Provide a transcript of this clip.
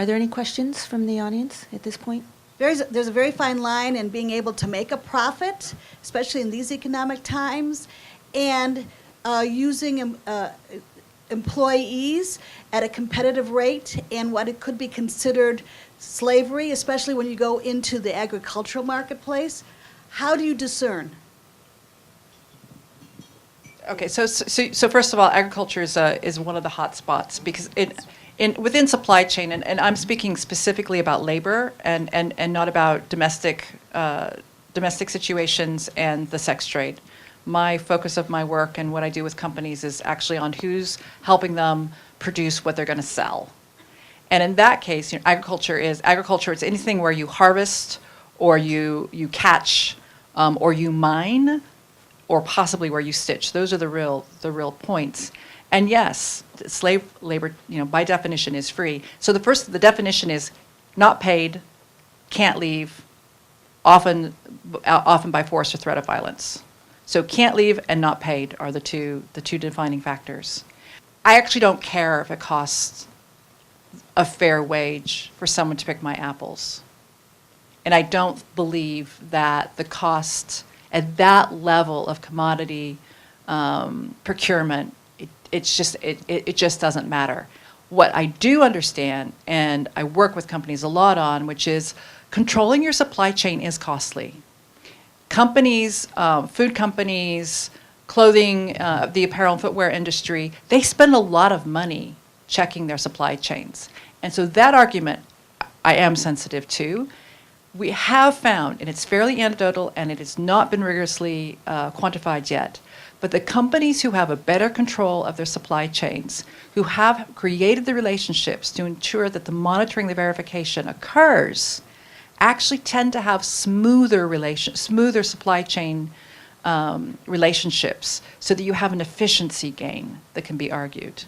Are there any questions from the audience at this point? There's a very fine line in being able to make a profit, especially in these economic times, and using employees at a competitive rate and what it could be considered slavery, especially when you go into the agricultural marketplace. How do you discern? Okay, so first of all, agriculture is one of the hot spots because within supply chain, and I'm speaking specifically about labor and not about domestic situations and the sex trade. My focus of my work and what I do with companies is actually on who's helping them produce what they're going to sell. And in that case, agriculture is anything where you harvest or you catch or you mine or possibly where you stitch. Those are the real points. And yes, slave labor, by definition is free. So the definition is not paid, can't leave, often by force or threat of violence. So can't leave and not paid are the two defining factors. I actually don't care if it costs a fair wage for someone to pick my apples. And I don't believe that the cost at that level of commodity procurement, it just doesn't matter. What I do understand, and I work with companies a lot on, which is controlling your supply chain is costly. Companies, food companies, clothing, the apparel and footwear industry, they spend a lot of money checking their supply chains. And so that argument I am sensitive to. We have found, and it's fairly anecdotal and it has not been rigorously quantified yet, but the companies who have a better control of their supply chains, who have created the relationships to ensure that the monitoring, the verification occurs, actually tend to have smoother supply chain relationships so that you have an efficiency gain that can be argued.